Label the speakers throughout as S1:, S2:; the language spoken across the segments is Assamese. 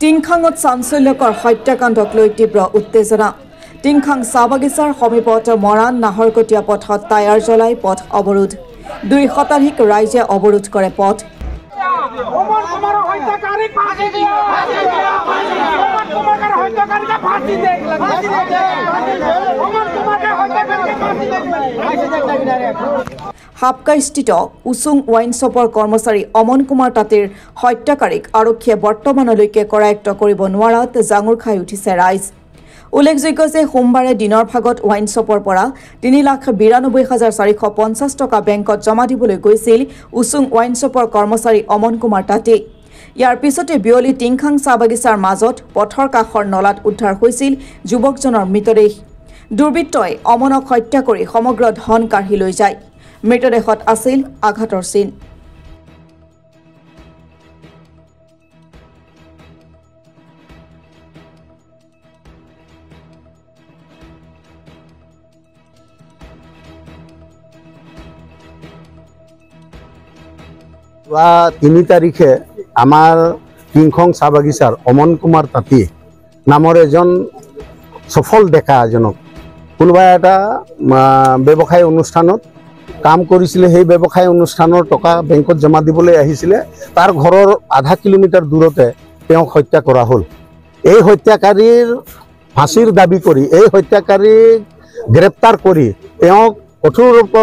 S1: টিংখাঙত চাঞ্চল্যকৰ হত্যাকাণ্ডক লৈ তীব্ৰ উত্তেজনা। টিংখাং চাহ বাগিচাৰ সমীপত মৰাণ নাহৰকটীয়া পথত টায়াৰ জ্বলাই পথ অৱৰোধ। 2 শতাধিক ৰাইজে অৱৰোধ কৰে পথ। হাপকাইস্থিত উচুং ৱাইন শ্বপৰ কৰ্মচাৰী অমন কুমাৰ তাঁতীৰ হত্যাকাৰীক আৰক্ষীয়ে বৰ্তমানলৈকে কৰায়ত্ব কৰিব নোৱাৰাত জাঙুৰ খাই উঠিছে ৰাইজ। উল্লেখযোগ্য যে সোমবাৰে দিনৰ ভাগত ৱাইন শ্বপৰ পৰা 3,92,450 টকা বেংকত জমা দিবলৈ গৈছিল উচুং ৱাইন শ্বপৰ কৰ্মচাৰী অমন কুমাৰ তাঁতী। ইয়াৰ পিছতে বিয়লি টিংখাং চাহ বাগিচাৰ মাজত পথৰ কাষৰ নলাত উদ্ধাৰ হৈছিল যুৱকজনৰ মৃতদেহ। দুৰ্বৃত্তই অমনক হত্যা কৰি সমগ্ৰ ধন কাঢ়ি লৈ যায়। মৃতদেহত আছিল আঘাতৰ চিন।
S2: যোৱা 3 তাৰিখে আমাৰ টিংখাং চাহ বাগিচাৰ অমন কুমাৰ তাঁতী নামৰ এজন সফল ডেকা এজনক কোনোবা এটা ব্যৱসায় অনুষ্ঠানত কাম কৰিছিলে। সেই ব্যৱসায় অনুষ্ঠানৰ টকা বেংকত জমা দিবলৈ আহিছিলে। তাৰ ঘৰৰ আধা কিলোমিটাৰ দূৰতে তেওঁক হত্যা কৰা হ'ল। এই হত্যাকাৰীৰ ফাঁচীৰ দাবী কৰি এই হত্যাকাৰীক গ্ৰেপ্তাৰ কৰি তেওঁক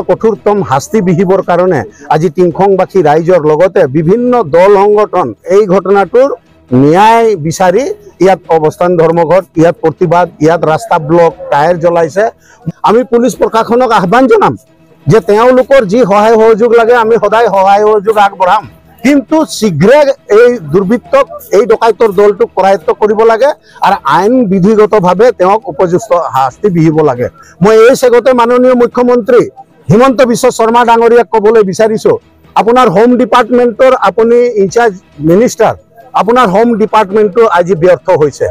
S2: কঠোৰতম শাস্তি বিহিবৰ কাৰণে আজি টিংখাংবাসী ৰাইজৰ লগতে বিভিন্ন দল সংগঠন এই ঘটনাটোৰ ন্যায় বিচাৰি ইয়াত অৱস্থান ধৰ্মঘট, ইয়াত প্ৰতিবাদ, ইয়াত ৰাস্তা ব্লক, টায়াৰ জ্বলাইছে। আমি পুলিচ প্ৰশাসনক আহ্বান জনাম যে তেওঁলোকৰ যি সহায় সহযোগ লাগে আমি সদায় সহায় সহযোগ আগবঢ়াম, কিন্তু শীঘ্ৰে এই দুৰ্বৃত্তক এই ডকাইতৰ দলটোক কৰায়ত্ব কৰিব লাগে আৰু আইন বিধিগতভাৱে তেওঁক উপযুক্ত শাস্তি বিহিব লাগে। মই এই চেগতে মাননীয় মুখ্যমন্ত্ৰী হিমন্ত বিশ্ব শৰ্মা ডাঙৰীয়াক ক'বলৈ বিচাৰিছোঁ, আপোনাৰ হোম ডিপাৰ্টমেণ্টৰ আপুনি ইনচাৰ্জ মিনিষ্টাৰ, আপোনাৰ হোম ডিপাৰ্টমেণ্টটো আজি ব্যৰ্থ হৈছে।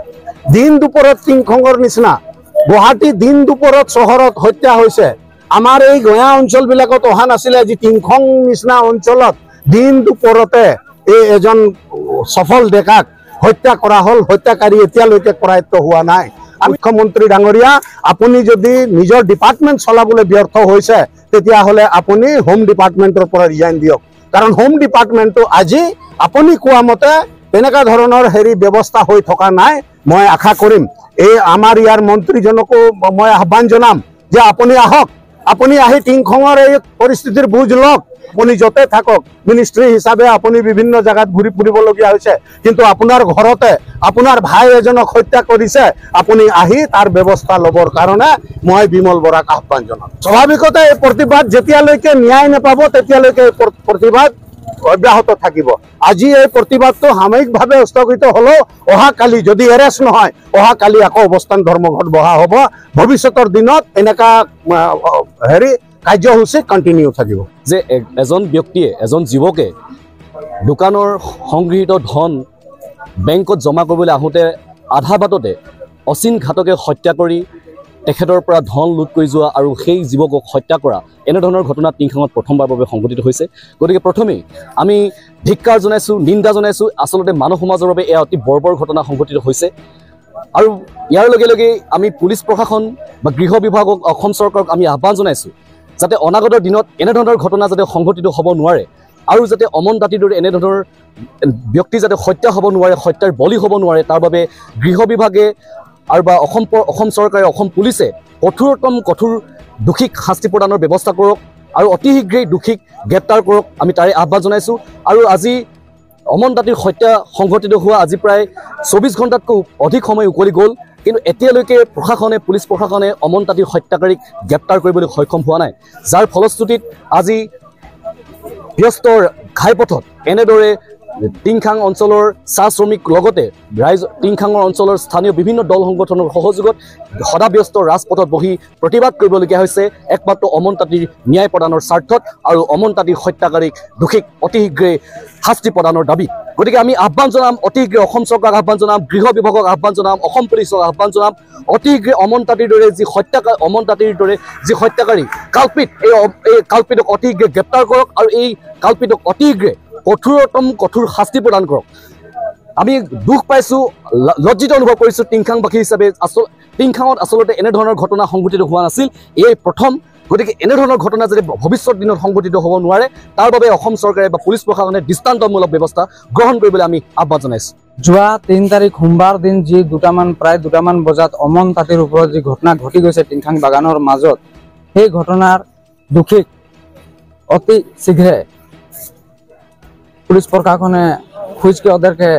S2: দিন দুপৰত টিংখাঙৰ নিচিনা গুৱাহাটী দিন দুপৰত চহৰত হত্যা হৈছে। আমাৰ এই গঞা অঞ্চলবিলাকত অহা নাছিলে। আজি টিংখাং নিচিনা অঞ্চলত দিন দুপৰতে এই এজন সফল ডেকাক হত্যা কৰা হ'ল। হত্যাকাৰী এতিয়ালৈকে কৰায়ত্ব হোৱা নাই। মুখ্যমন্ত্ৰী ডাঙৰীয়া, আপুনি যদি নিজৰ ডিপাৰ্টমেণ্ট চলাবলৈ ব্যৰ্থ হৈছে তেতিয়াহ'লে আপুনি হোম ডিপাৰ্টমেণ্টৰ পৰা ৰিজাইন দিয়ক, কাৰণ হোম ডিপাৰ্টমেণ্টটো আজি আপুনি কোৱা মতে তেনেকুৱা ধৰণৰ ব্যৱস্থা হৈ থকা নাই। মই আশা কৰিম এই আমাৰ ইয়াৰ মন্ত্ৰীজনকো মই আহ্বান জনাম যে আপুনি আহক, আপুনি আহি টিংখাঙৰ এই পৰিস্থিতিৰ বুজ লওক। আপুনি য'তে থাকক, মিনিষ্ট্ৰী হিচাপে আপুনি বিভিন্ন জেগাত ঘূৰি ফুৰিবলগীয়া হৈছে, কিন্তু আপোনাৰ ঘৰতে আপোনাৰ ভাই এজনক হত্যা কৰিছে। আপুনি আহি তাৰ ব্যৱস্থা ল'বৰ কাৰণে মই বিমল বৰাক আহ্বান জনাম। স্বাভাৱিকতে এই প্ৰতিবাদ যেতিয়ালৈকে ন্যায় নাপাব তেতিয়ালৈকে এই প্ৰতিবাদ অব্যাহত থাকিব। আজি এই প্ৰতিবাদটো সাময়িকভাৱে স্থগিত হ'লেও অহাকালি যদি এৰেষ্ট নহয়, অহাকালি আকৌ অৱস্থান ধৰ্মঘট বহা হ'ব। ভৱিষ্যতৰ দিনত এনেকুৱা কাৰ্যসূচী কণ্টিনিউ থাকিব।
S3: যে এজন ব্যক্তিয়ে, এজন যুৱকে দোকানৰ সংগৃহীত ধন বেংকত জমা কৰিবলৈ আহোঁতে আধা বাটতে অচিন ঘাতকে হত্যা কৰি তেখেতৰ পৰা ধন লুট কৰি যোৱা আৰু সেই যুৱকক হত্যা কৰা এনেধৰণৰ ঘটনা টিংখাঙত প্ৰথমবাৰৰ বাবে সংঘটিত হৈছে। গতিকে প্ৰথমেই আমি ধিক্কাৰ জনাইছোঁ, নিন্দা জনাইছোঁ। আচলতে মানৱ সমাজৰ বাবে এয়া অতি বৰ্বৰ ঘটনা সংঘটিত হৈছে আৰু ইয়াৰ লগে লগে আমি পুলিচ প্ৰশাসন বা গৃহ বিভাগক, অসম চৰকাৰক আমি আহ্বান জনাইছোঁ যাতে অনাগত দিনত এনেধৰণৰ ঘটনা যাতে সংঘটিত হ'ব নোৱাৰে আৰু যাতে অমন তাঁতীৰ দৰে এনেধৰণৰ ব্যক্তি যাতে হত্যা হ'ব নোৱাৰে, হত্যাৰ বলি হ'ব নোৱাৰে, তাৰ বাবে গৃহ বিভাগে আৰু বা অসম চৰকাৰে, অসম পুলিচে কঠোৰ দোষীক শাস্তি প্ৰদানৰ ব্যৱস্থা কৰক আৰু অতি শীঘ্ৰেই দোষীক গ্ৰেপ্তাৰ কৰক, আমি তাৰে আহ্বান জনাইছোঁ। আৰু আজি অমন তাঁতীৰ হত্যা সংঘটিত হোৱা আজি প্ৰায় 24 ঘণ্টাতকৈ অধিক সময় উকলি গ'ল, কিন্তু এতিয়ালৈকে প্ৰশাসনে, পুলিচ প্ৰশাসনে অমন তাঁতীৰ হত্যাকাৰীক গ্ৰেপ্তাৰ কৰিবলৈ সক্ষম হোৱা নাই, যাৰ ফলশ্ৰুতিত আজি ব্যস্ত ঘাইপথত এনেদৰে টিংখাং অঞ্চলৰ চাহ শ্ৰমিক লগতে ৰাইজ টিংখাঙৰ অঞ্চলৰ স্থানীয় বিভিন্ন দল সংগঠনৰ সহযোগত সদাব্যস্ত ৰাজপথত বহি প্ৰতিবাদ কৰিবলগীয়া হৈছে একমাত্ৰ অমন তাঁতীৰ ন্যায় প্ৰদানৰ স্বাৰ্থত আৰু অমন তাঁতীৰ হত্যাকাৰীক দোষীক অতি শীঘ্ৰে শাস্তি প্ৰদানৰ দাবী। গতিকে আমি আহ্বান জনাম, অতি শীঘ্ৰে অসম চৰকাৰক আহ্বান জনাম, গৃহ বিভাগক আহ্বান জনাম, অসম পুলিচক আহ্বান জনাম, অতি শীঘ্ৰে অমন তাঁতীৰ দৰে যি হত্যাকাৰী কাল্পিত, এই কাল্পিতক অতি শীঘ্ৰে গ্ৰেপ্তাৰ কৰক আৰু এই কাল্পিতক অতি শীঘ্ৰে কঠোৰ শাস্তি প্ৰদান কৰক। আমি দুখ পাইছোঁ, লজ্জিত অনুভৱ কৰিছোঁ টিংখাংবাসী হিচাপে। টিংখাঙত আচলতে এনেধৰণৰ ঘটনা সংঘটিত হোৱা নাছিল, এই প্ৰথম। গতিকে এনেধৰণৰ ঘটনা যদি ভৱিষ্যত দিনত সংঘটিত হ'ব নোৱাৰে, তাৰ বাবে অসম চৰকাৰে বা পুলিচ প্ৰশাসনে দৃষ্টান্তমূলক ব্যৱস্থা গ্ৰহণ কৰিবলৈ আমি আহ্বান জনাইছোঁ।
S4: যোৱা 3 তাৰিখ সোমবাৰ দিন যি প্ৰায় দুটামান বজাত অমন তাঁতীৰ ওপৰত যি ঘটনা ঘটি গৈছে টিংখাং বাগানৰ মাজত, সেই ঘটনাৰ দোষীক অতি শীঘ্ৰে পুলিচ প্ৰশাসনে খুঁজকে ওদেরকে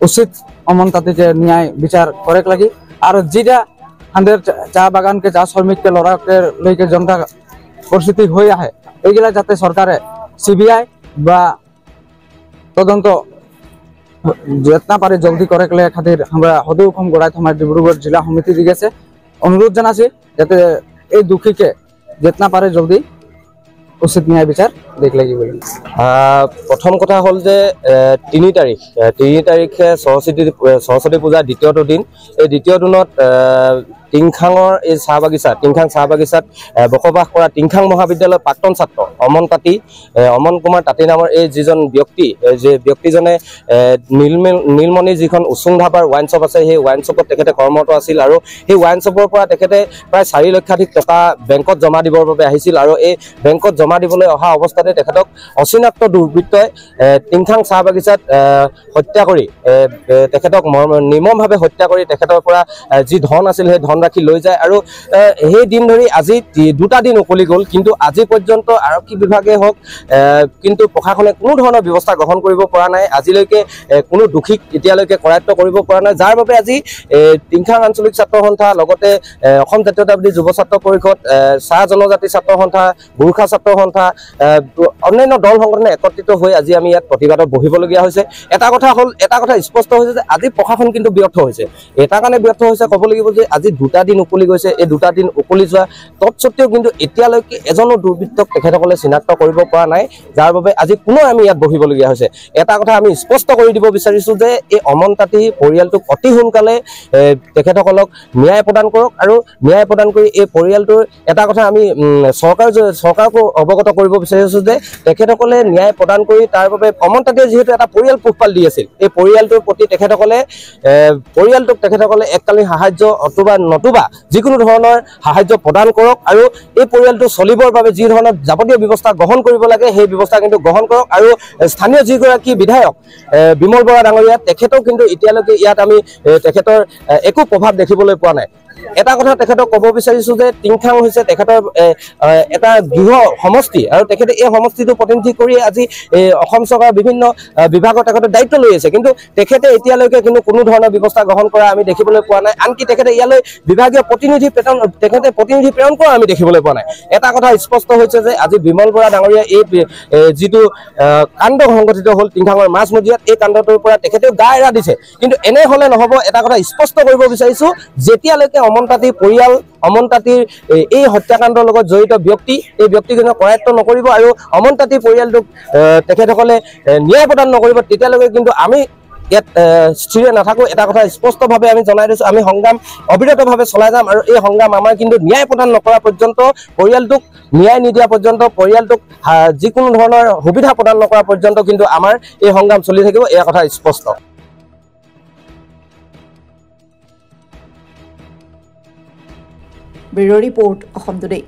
S4: উচিত অমন তাঁতিকে ন্যায় বিচার করে লাগি। আর যেটা আমাদের চা বাগানকে চা শ্রমিককে লড়াকে লৈকে জনতা পরিস্থিতি হয়ে আহে, এইগুলা যাতে সরকারে CBI বা তদন্ত যেতনা পারে জলদি করে খাতির আমরা সদৌখম গড়াই থমার ডিব্রুগড় জেলা সমিতি দি গেছে। অনুরোধ জানাছি যাতে এই দোষীকে যেতনা পারে জলদি উচিত ন্যায় বিচার দেখ লাগিব।
S5: প্রথম কথা হল যে 3 তারিখে সরস্বতী পূজাৰ দ্বিতীয়টো দিন। এই দ্বিতীয় দিনত টিংখাঙৰ এই টিংখাং চাহ বাগিচাত বসবাস কৰা টিংখাং মহাবিদ্যালয়ৰ প্ৰাক্তন ছাত্ৰ অমন কুমাৰ তাঁতী নামৰ এই যিজন ব্যক্তি, যে ব্যক্তিজনে নীলমণি যিখন উচুং ধাবাৰ ৱাইন শ্বপ আছে, সেই ৱাইন শ্বপত তেখেতে কৰ্মৰত আছিল। আৰু সেই ৱাইন শ্বপৰ পৰা তেখেতে প্ৰায় 4 লক্ষাধিক টকা বেংকত জমা দিবৰ বাবে আহিছিল। আৰু এই বেংকত জমা দিবলৈ অহা অৱস্থাতে তেখেতক অচিনাক্ত দুৰ্বৃত্তই টিংখাং চাহ বাগিচাত হত্যা কৰি তেখেতক নিৰ্মমভাৱে হত্যা কৰি তেখেতৰ পৰা যি ধন আছিল সেই ধন ৰাখি লৈ যায়। আৰু সেই দিন ধৰি আজি 2টা দিন উকলি গ'ল, কিন্তু আজি পৰ্যন্ত আৰক্ষী বিভাগে হওক কিন্তু প্ৰশাসনে কোনো ধৰণৰ ব্যৱস্থা গ্ৰহণ কৰিব পৰা নাই। আজিলৈকে কোনো দোষীক এতিয়ালৈকে কৰায়ত্ব কৰিব পৰা নাই, যাৰ বাবে আজি টিংখাং আঞ্চলিক ছাত্ৰ সন্থা, লগতে অসম জাতীয়তাবাদী যুৱ ছাত্ৰ পৰিষদ, চাহ জনজাতি ছাত্ৰ সন্থা, গোৰ্খা ছাত্ৰ সন্থা, অন্যান্য দল সংগঠনে একত্ৰিত হৈ আজি আমি ইয়াত প্ৰতিবাদত বহিবলগীয়া হৈছে। এটা কথা স্পষ্ট হৈছে যে আজি প্ৰশাসন কিন্তু ব্যৰ্থ হৈছে। এটা কাৰণে ব্যৰ্থ হৈছে ক'ব লাগিব যে আজি 2টা দিন উকলি গৈছে। এই 2টা দিন উকলি যোৱা তৎসত্বেও কিন্তু এতিয়ালৈকে এজনো দুৰ্বৃত্তক তেখেতসকলে চিনাক্ত কৰিব পৰা নাই, যাৰ বাবে আজি পুনৰ আমি ইয়াত বহিবলগীয়া হৈছে। এটা কথা আমি স্পষ্ট কৰি দিব বিচাৰিছোঁ যে এই অমন তাঁতী পৰিয়ালটোক অতি সোনকালে তেখেতসকলক ন্যায় প্ৰদান কৰক। আৰু ন্যায় প্ৰদান কৰি এই পৰিয়ালটোৰ এটা কথা আমি চৰকাৰকো অৱগত কৰিব বিচাৰিছোঁ যে তেখেতসকলে ন্যায় প্ৰদান কৰি তাৰ বাবে অমন তাঁতীয়ে যিহেতু এটা পৰিয়াল পোহপাল দি আছিল, এই পৰিয়ালটোৰ প্ৰতি তেখেতসকলে এককালীন সাহায্য নতুবা যিকোনো ধৰণৰ সাহায্য প্ৰদান কৰক। আৰু এই পৰিয়ালটো চলিবৰ বাবে যি ধৰণৰ যাৱতীয় ব্যৱস্থা গ্ৰহণ কৰিব লাগে সেই ব্যৱস্থা কিন্তু গ্ৰহণ কৰক। আৰু স্থানীয় যিগৰাকী বিধায়ক বিমল বৰা ডাঙৰীয়া, তেখেতক কিন্তু এতিয়ালৈকে ইয়াত আমি তেখেতৰ একো প্ৰভাৱ দেখিবলৈ পোৱা নাই। এটা কথা তেখেতক ক'ব বিচাৰিছোঁ যে টিংখাং হৈছে তেখেতৰ এটা গৃহ সমষ্টি, আৰু তেখেতে এই সমষ্টিটো প্ৰতিনিধি কৰি আজি অসম চৰকাৰৰ বিভিন্ন বিভাগৰ তেখেতে দায়িত্ব লৈ আছে, কিন্তু তেখেতে এতিয়ালৈকে কিন্তু কোনো ধৰণৰ ব্যৱস্থা গ্ৰহণ কৰা আমি দেখিবলৈ পোৱা নাই। আনকি তেখেতে ইয়ালৈ বিভাগীয় প্ৰতিনিধি প্ৰেৰণ কৰা আমি দেখিবলৈ পোৱা নাই। এটা কথা স্পষ্ট হৈছে যে আজি বিমল বৰা ডাঙৰীয়া এই যিটো কাণ্ড সংঘটিত হ'ল টিংখাঙৰ মাজমজিয়াত, এই কাণ্ডটোৰ পৰা তেখেতেও গা এৰা দিছে। কিন্তু এনে হ'লে নহ'ব। এটা কথা স্পষ্ট কৰিব বিচাৰিছোঁ, যেতিয়ালৈকে অমন তাঁতীৰ পৰিয়াল, অমন তাঁতীৰ এই হত্যাকাণ্ডৰ লগত জড়িত ব্যক্তি, এই ব্যক্তিজনক কৰায়ত্ব নকৰিব আৰু অমন তাঁতীৰ পৰিয়ালটোক তেখেতসকলে ন্যায় প্ৰদান নকৰিব, তেতিয়ালৈকে কিন্তু আমি ইয়াত স্থিৰে নাথাকোঁ। এটা কথা স্পষ্টভাৱে আমি জনাই দিছোঁ, আমি সংগ্ৰাম অবিৰতভাৱে চলাই যাম। আৰু এই সংগ্ৰাম আমাৰ কিন্তু ন্যায় প্ৰদান নকৰা পৰ্যন্ত, পৰিয়ালটোক ন্যায় নিদিয়া পৰ্যন্ত, পৰিয়ালটোক যিকোনো ধৰণৰ সুবিধা প্ৰদান নকৰা পৰ্যন্ত কিন্তু আমাৰ এই সংগ্ৰাম চলি থাকিব, এই কথা স্পষ্ট।
S1: Bureau' report, Assam today.